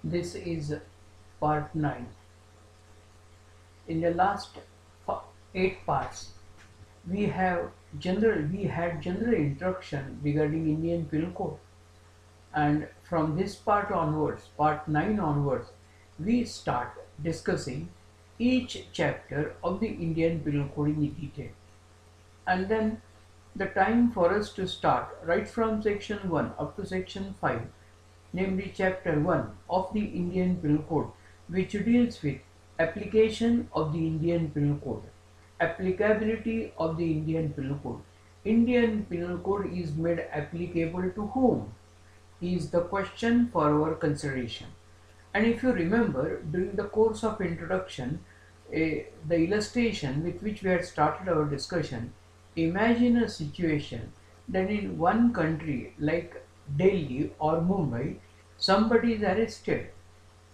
This is part 9. In the last 8 parts, we had general introduction regarding Indian Penal Code, and from this part onwards, part 9 onwards, we start discussing each chapter of the Indian Penal Code in detail. And then the time for us to start right from section 1 up to section 5, namely chapter 1 of the Indian Penal Code, which deals with application of the Indian Penal Code, applicability of the Indian Penal Code. Indian Penal Code is made applicable to whom is the question for our consideration. And if you remember, during the course of introduction, the illustration with which we had started our discussion, imagine a situation that in one country like Delhi or Mumbai, somebody is arrested.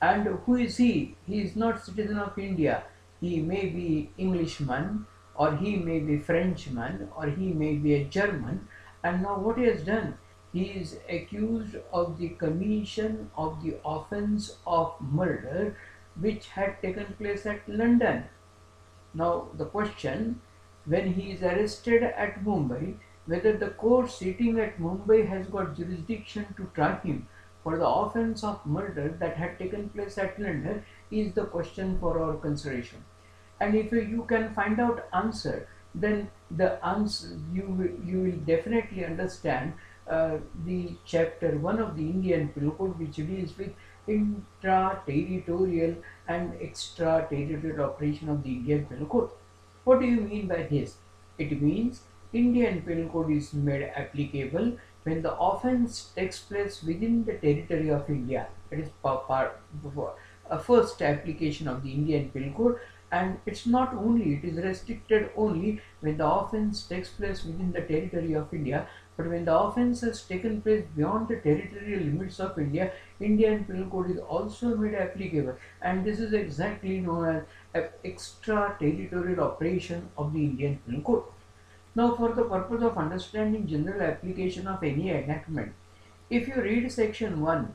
And who is he? He is not citizen of India. He may be Englishman, or he may be Frenchman, or he may be a German. And now what he has done? He is accused of the commission of the offence of murder which had taken place at London. Now the question, when he is arrested at Mumbai, whether the court sitting at Mumbai has got jurisdiction to try him for the offence of murder that had taken place at London is the question for our consideration. And if you can find out answer, then the answer you will definitely understand the chapter 1 of the Indian Penal Code, which deals with intra-territorial and extra-territorial operation of the Indian Penal Code. What do you mean by this? It means Indian Penal Code is made applicable when the offence takes place within the territory of India. It is a first application of the Indian Penal Code, and it's not only, it is restricted only when the offence takes place within the territory of India, but when the offence has taken place beyond the territorial limits of India, Indian Penal Code is also made applicable, and this is exactly known as extra-territorial operation of the Indian Penal Code. Now, for the purpose of understanding general application of any enactment, if you read section 1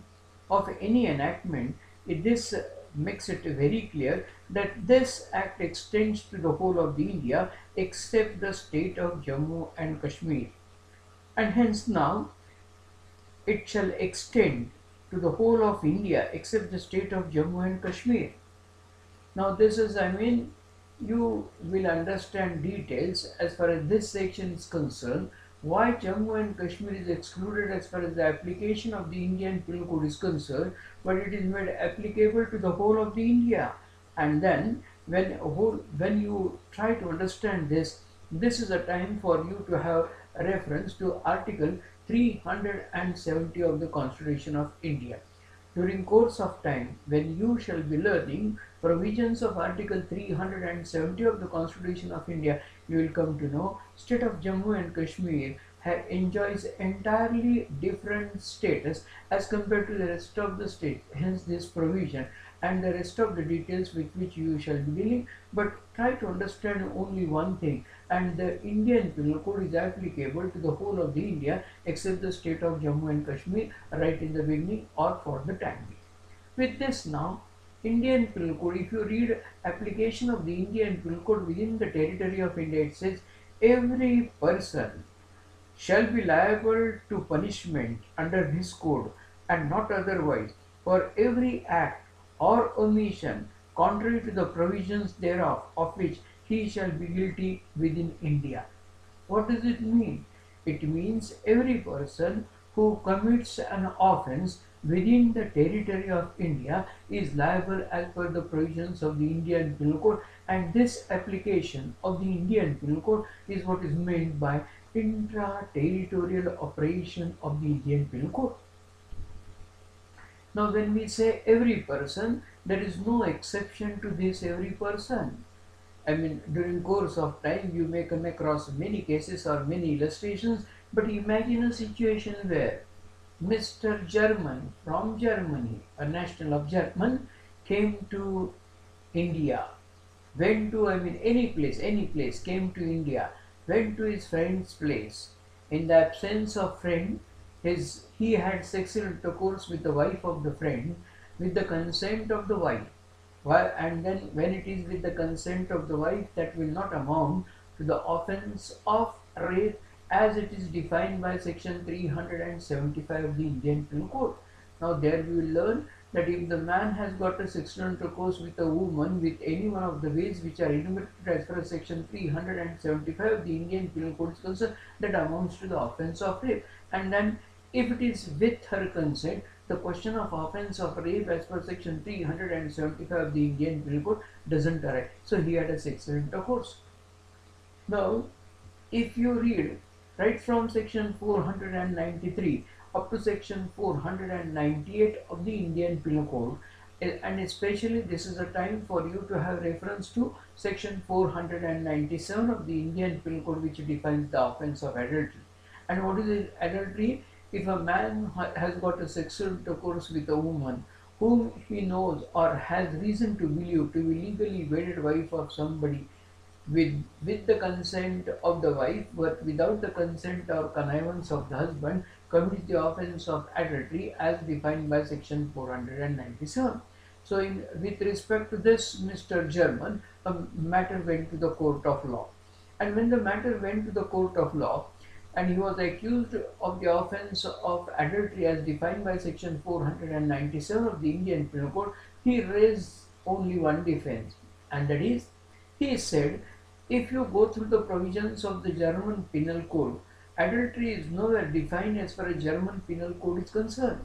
of any enactment, this makes it very clear that this act extends to the whole of the India except the state of Jammu and Kashmir, and hence now it shall extend to the whole of India except the state of Jammu and Kashmir. Now this is, you will understand details as far as this section is concerned, why Jammu and Kashmir is excluded as far as the application of the Indian Penal Code is concerned, but it is made applicable to the whole of the India. And then when you try to understand this, this is a time for you to have a reference to Article 370 of the Constitution of India. During course of time, when you shall be learning provisions of Article 370 of the Constitution of India, you will come to know state of Jammu and Kashmir enjoys entirely different status as compared to the rest of the state. Hence this provision and the rest of the details with which you shall be dealing, but try to understand only one thing, and the Indian Penal Code is applicable to the whole of the India except the state of Jammu and Kashmir right in the beginning or for the time being. With this now, Indian Penal Code, if you read application of the Indian Penal Code within the territory of India, it says every person shall be liable to punishment under this code and not otherwise for every act or omission contrary to the provisions thereof of which he shall be guilty within India. What does it mean? It means every person who commits an offence within the territory of India is liable as per the provisions of the Indian Penal Code, and this application of the Indian Penal Code is what is meant by intra-territorial operation of the Indian Penal Code. Now when we say every person, there is no exception to this every person. During course of time you may come across many cases or many illustrations, but imagine a situation where Mr. German from Germany, a national of German, came to India, went to any place, came to India, went to his friend's place. In the absence of friend, he had sexual intercourse with the wife of the friend, with the consent of the wife. Why? And then when it is with the consent of the wife, that will not amount to the offence of rape as it is defined by section 375 of the Indian Penal Code. Now there we will learn that if the man has got a sexual intercourse with a woman with any one of the ways which are enumerated as per section 375 of the Indian Penal Code is concerned, that amounts to the offence of rape. And then if it is with her consent, the question of offence of rape as per section 375 of the Indian Penal Code doesn't arise. So he had a sexual intercourse. Now, if you read right from section 493 up to section 498 of the Indian Penal Code, and especially this is a time for you to have reference to section 497 of the Indian Penal Code, which defines the offence of adultery. And what is adultery? If a man has got a sexual intercourse with a woman whom he knows or has reason to believe to be legally wedded wife of somebody, with the consent of the wife but without the consent or connivance of the husband, commits the offence of adultery as defined by section 497. So with respect to this Mr. German, a matter went to the court of law. And when the matter went to the court of law, and he was accused of the offence of adultery as defined by section 497 of the Indian Penal Code, he raised only one defense, and that is, he said, if you go through the provisions of the German Penal Code, adultery is nowhere defined as far as German Penal Code is concerned.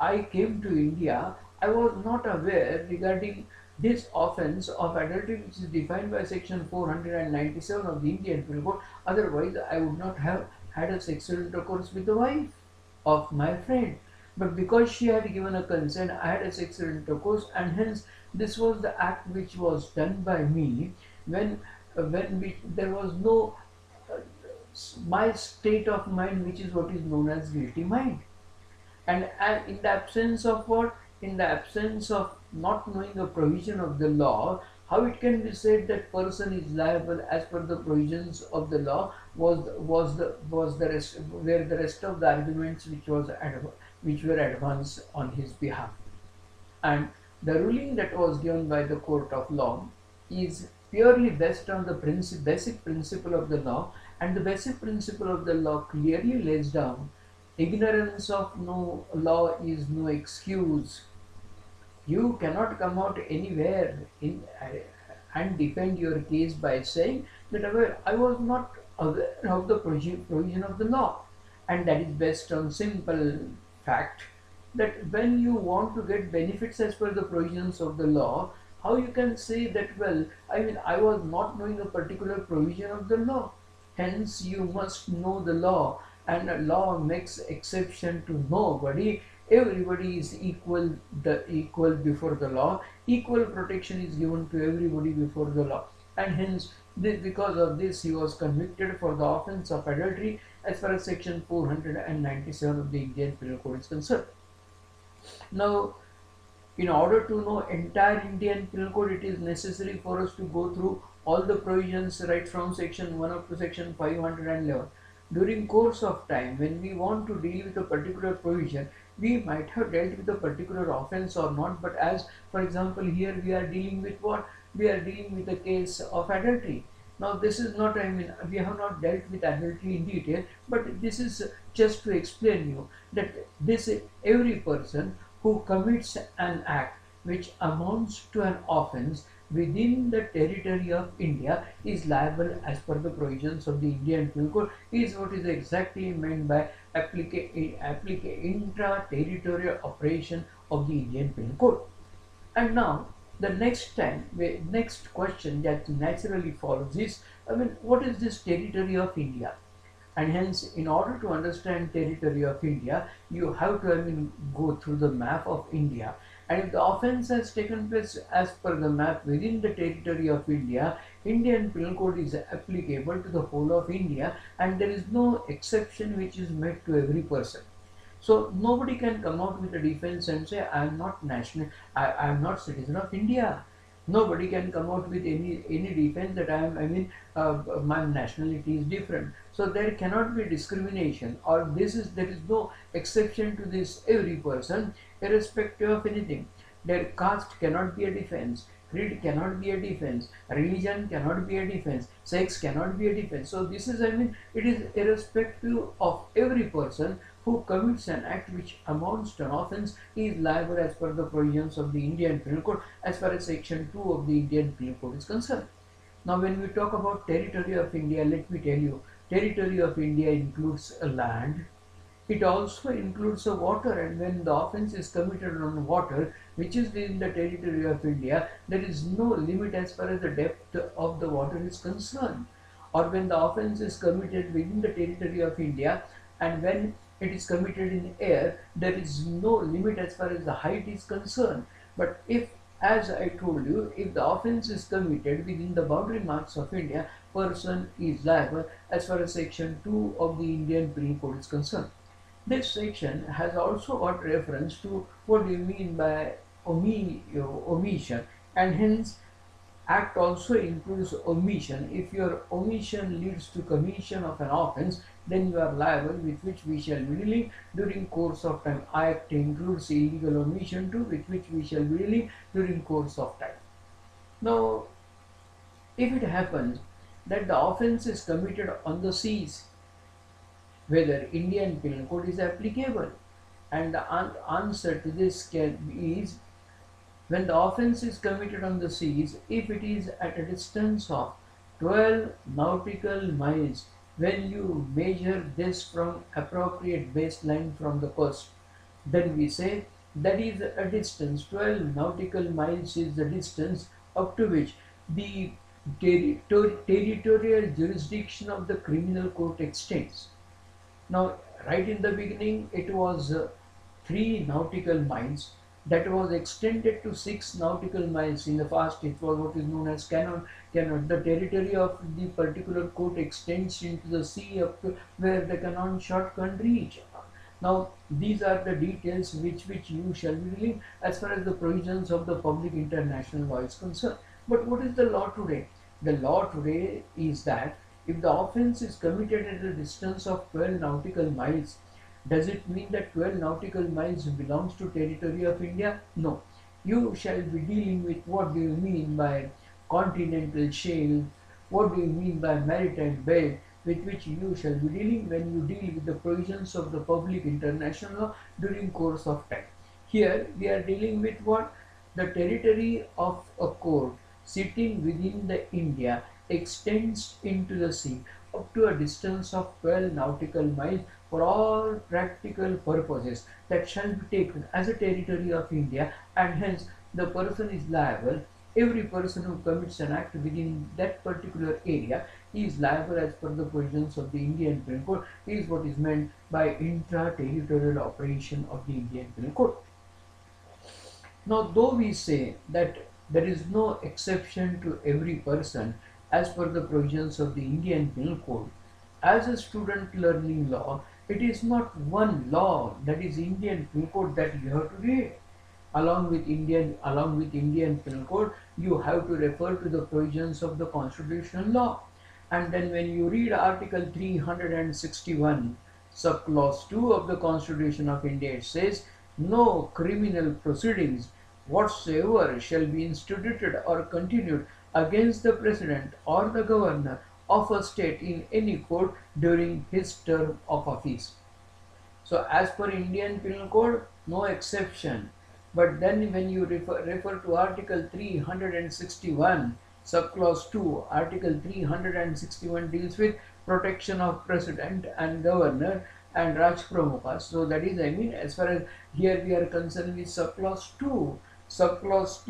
I came to India, I was not aware regarding this offence of adultery which is defined by section 497 of the Indian Penal Code. Otherwise, I would not have had a sexual intercourse with the wife of my friend. But because she had given a consent, I had a sexual intercourse, and hence this was the act which was done by me when there was no my state of mind, which is what is known as guilty mind. And in the absence of what? In the absence of not knowing a provision of the law, how it can be said that person is liable as per the provisions of the law was the rest, where the rest of the arguments which were advanced on his behalf. And the ruling that was given by the court of law is purely based on the basic principle of the law, and the basic principle of the law clearly lays down ignorance of no law is no excuse. You cannot come out anywhere and defend your case by saying that I was not aware of the provision of the law, and that is based on simple fact that when you want to get benefits as per the provisions of the law, how you can say that, well, I was not knowing a particular provision of the law. Hence, you must know the law, and a law makes exception to nobody. Everybody is equal before the law. Equal protection is given to everybody before the law, and hence, because of this, he was convicted for the offence of adultery as far as section 497 of the Indian Penal Code is concerned. Now, in order to know entire Indian Penal Code, it is necessary for us to go through all the provisions right from section 1 up to section 511. During course of time, when we want to deal with a particular provision, we might have dealt with a particular offence or not, but as for example here we are dealing with what? We are dealing with a case of adultery. Now this is not, we have not dealt with adultery in detail, but this is just to explain you that every person who commits an act which amounts to an offence within the territory of India is liable as per the provisions of the Indian Penal Code, is what is exactly meant by intra-territorial operation of the Indian Penal Code. And now the next question that naturally follows is, what is this territory of India? And hence, in order to understand territory of India, you have to go through the map of India. And if the offence has taken place as per the map within the territory of India, Indian Penal Code is applicable to the whole of India, and there is no exception which is made to every person. So nobody can come out with a defense and say, I am not national, I am not citizen of India. Nobody can come out with any defense that my nationality is different. So there cannot be discrimination, or there is no exception to this. Every person, irrespective of anything, their caste cannot be a defense. Creed cannot be a defense. Religion cannot be a defense. Sex cannot be a defense. So this is, it is irrespective of every person who commits an act which amounts to an offence is liable as per the provisions of the Indian Penal Code as far as section 2 of the Indian Penal Code is concerned. Now when we talk about territory of India, let me tell you, territory of India includes a land, it also includes a water, and when the offence is committed on water, which is in the territory of India, there is no limit as far as the depth of the water is concerned. Or when the offence is committed within the territory of India, and when it is committed in air, there is no limit as far as the height is concerned. But if, as I told you, if the offence is committed within the boundary marks of India, person is liable as far as section 2 of the Indian Penal Code is concerned. This section has also got reference to what do you mean by omission, and hence Act also includes omission. If your omission leads to commission of an offence, then you are liable, with which we shall be dealing during course of time. Act includes illegal omission too, with which we shall be dealing during course of time. Now, if it happens that the offence is committed on the seas, whether Indian Penal Code is applicable, and the answer to this is when the offence is committed on the seas, if it is at a distance of 12 nautical miles, when you measure this from appropriate baseline from the coast, then we say that is a distance, 12 nautical miles is the distance up to which the territorial jurisdiction of the criminal court extends. Now, right in the beginning, it was 3 nautical miles. That was extended to 6 nautical miles. In the past, it was what is known as canon. The territory of the particular court extends into the sea up to where the canon shot can reach. Now, these are the details which you shall be dealing as far as the provisions of the public international law is concerned. But what is the law today? The law today is that if the offence is committed at a distance of 12 nautical miles, does it mean that 12 nautical miles belongs to territory of India? No. You shall be dealing with what do you mean by continental shelf, what do you mean by maritime belt, with which you shall be dealing when you deal with the provisions of the public international law during course of time. Here we are dealing with what? The territory of a court sitting within the India extends into the sea up to a distance of 12 nautical miles for all practical purposes that shall be taken as a territory of India, and hence the person is liable. Every person who commits an act within that particular area is liable as per the provisions of the Indian Penal Code. Is what is meant by intra-territorial operation of the Indian Penal Code. Now, though we say that there is no exception to every person as per the provisions of the Indian Penal Code, as a student learning law, it is not one law, that is Indian Penal Code, that you have to read. Along with Indian Penal Code, you have to refer to the provisions of the constitutional law. And then when you read Article 361, subclause 2 of the Constitution of India, it says, no criminal proceedings whatsoever shall be instituted or continued against the President or the Governor of a state in any court during his term of office. So as per Indian Penal Code, no exception. But then when you refer to Article 361, subclause 2, Article 361 deals with protection of President and Governor and Raj Pramukhas. So that is, as far as here we are concerned with subclause 2. Subclause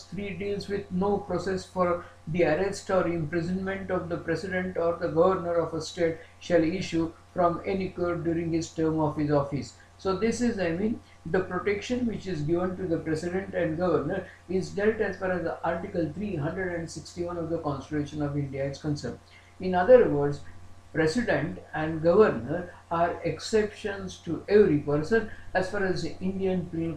3 deals with no process for the arrest or imprisonment of the President or the Governor of a state shall issue from any court during his term of his office. So this is, the protection which is given to the President and Governor is dealt as far as the Article 361 of the Constitution of India is concerned. In other words, President and governor are exceptions to every person as far as the Indian Penal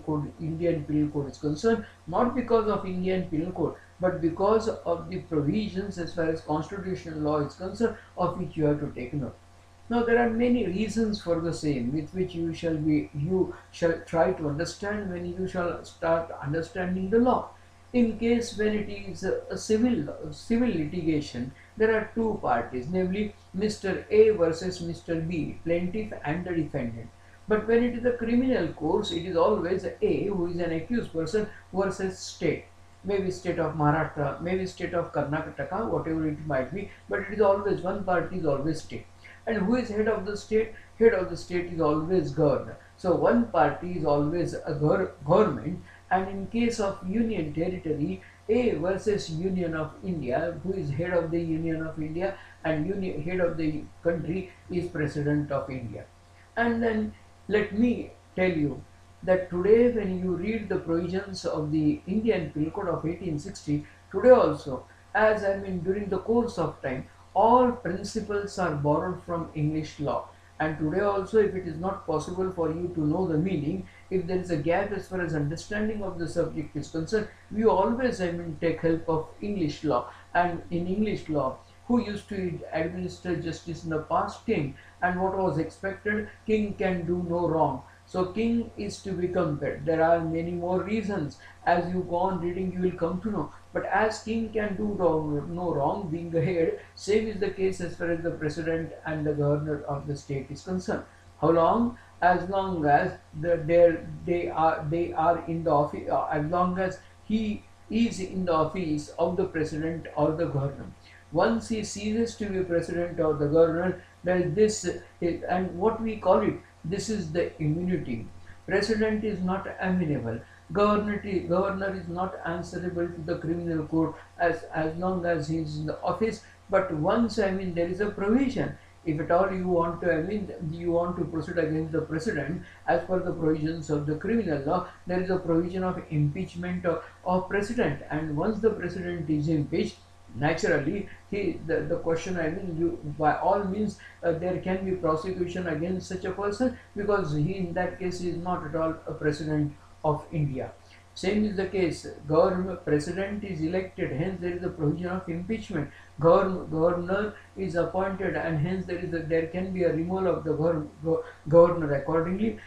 Code is concerned, not because of Indian Penal Code, but because of the provisions as far as constitutional law is concerned, of which you have to take note. Now there are many reasons for the same, with which you shall try to understand when you shall start understanding the law. In case when it is a civil litigation, there are two parties, namely Mr. A versus Mr. B, plaintiff and the defendant. But when it is a criminal course, it is always A, who is an accused person, versus state. Maybe state of Maharashtra, maybe state of Karnataka, whatever it might be, but it is always one party is always state. And who is head of the state? Head of the state is always governor. So one party is always a government, and in case of union territory, A versus Union of India, who is head of the Union of India, and head of the country is President of India. And then let me tell you that today when you read the provisions of the Indian Penal Code of 1860, today also, as I mean during the course of time, all principles are borrowed from English law. And today also, if it is not possible for you to know the meaning, if there is a gap as far as understanding of the subject is concerned, we always, I mean, take help of English law. And in English law, who used to administer justice in the past? King. And what was expected? King can do no wrong. So king is to be compared. There are many more reasons. As you go on reading, you will come to know. But as king can do no wrong, being the head, same is the case as far as the president and the governor of the state is concerned. How long? As long as they are in the office, as long as he is in the office of the president or the governor. Once he ceases to be president or the governor, then this is, and what we call it, this is the immunity. President is not amenable. Governor is not answerable to the criminal code as long as he is in the office. But once, I mean, there is a provision. If at all you want to, I mean, you want to proceed against the president as per the provisions of the criminal law, there is a provision of impeachment of president. And once the president is impeached, naturally, the question, I mean, you by all means there can be prosecution against such a person, because he in that case is not at all a president of India. Same is the case. President is elected, hence there is a provision of impeachment. Governor is appointed, and hence there can be a removal of the governor accordingly.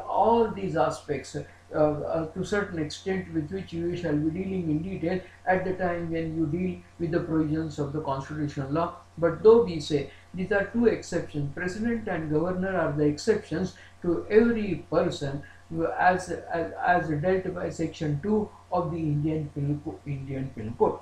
All these aspects to certain extent, with which you shall be dealing in detail at the time when you deal with the provisions of the constitutional law. But though we say these are two exceptions, president and governor are the exceptions to every person as dealt by section 2 of the Indian Penal Code.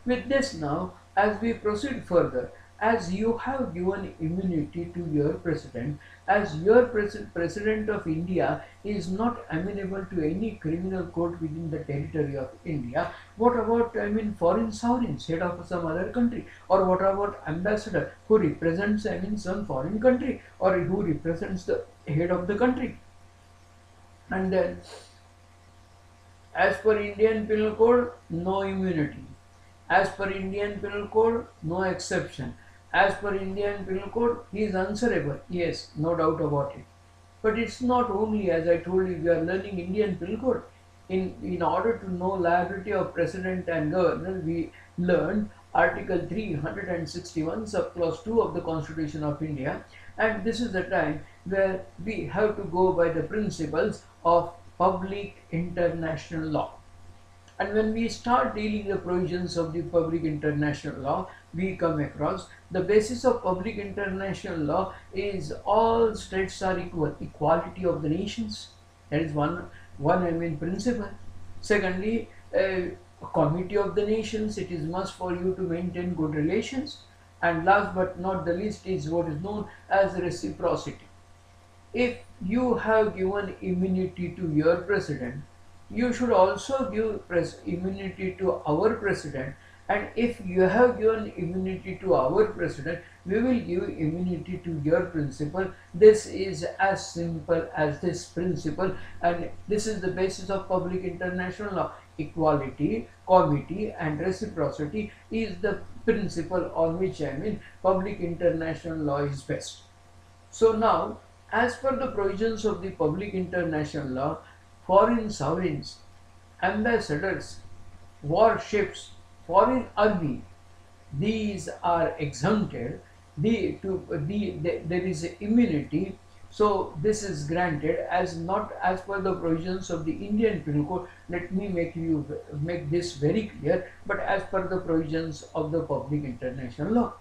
With this now, as we proceed further, as you have given immunity to your president, as your president of India is not amenable to any criminal court within the territory of India, what about, I mean, foreign sovereigns, head of some other country? Or what about ambassador who represents, I mean, some foreign country, or who represents the head of the country? And then, as per Indian Penal Code, no immunity. As per Indian Penal Code, no exception. As per Indian Penal Code, he is answerable. Yes, no doubt about it. But it's not only, as I told you, we are learning Indian Penal Code. In order to know liability of president and governor, we learned Article 361, subclause 2 of the Constitution of India. And this is the time where we have to go by the principles of public international law. And when we start dealing the provisions of the public international law, we come across the basis of public international law is all states are equal, equality of the nations. That is one I mean principle. Secondly, a committee of the nations, it is must for you to maintain good relations. And last but not the least is what is known as reciprocity. If you have given immunity to your president, you should also give immunity to our president. And if you have given immunity to our president, we will give immunity to your principle. This is as simple as this principle, and this is the basis of public international law. Equality, comity, and reciprocity is the principle on which public international law is based. So now, as per the provisions of the public international law, foreign sovereigns, ambassadors, warships, foreign army, these are exempted. There is immunity. So this is granted as not as per the provisions of the Indian Penal Code. Let me make this very clear. But as per the provisions of the public international law.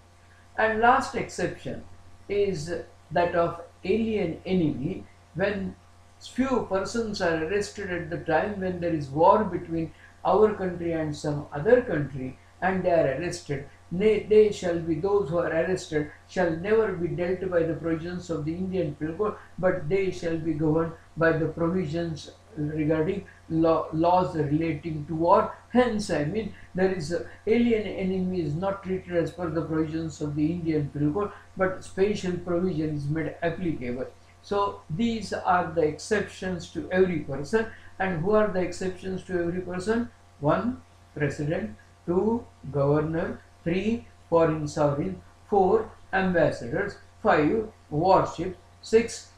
And last exception is that of alien enemy, when few persons are arrested at the time when there is war between our country and some other country, and they are arrested, they shall be, those who are arrested shall never be dealt by the provisions of the Indian Penal Code, but they shall be governed by the provisions regarding laws relating to war. Hence, there is alien enemy is not treated as per the provisions of the Indian Penal Code, but special provision is made applicable. So these are the exceptions to every person. And who are the exceptions to every person? 1. President. 2. Governor. 3. Foreign sovereign. 4. Ambassadors. 5. Warships. 6.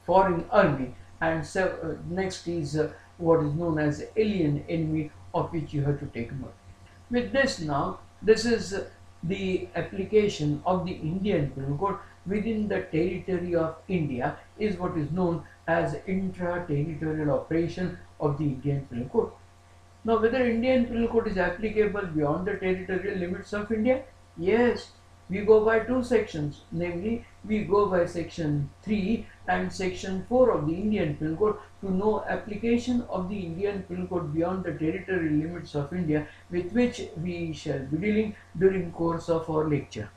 Foreign army. And next is what is known as alien enemy, of which you have to take note. With this now, this is the application of the Indian Penal Code within the territory of India, is what is known as intra-territorial operation of the Indian Penal Code. Now, whether Indian Penal Code is applicable beyond the territorial limits of India? Yes, we go by two sections, namely we go by section 3 and section 4 of the Indian Penal Code to know application of the Indian Penal Code beyond the territorial limits of India, with which we shall be dealing during course of our lecture.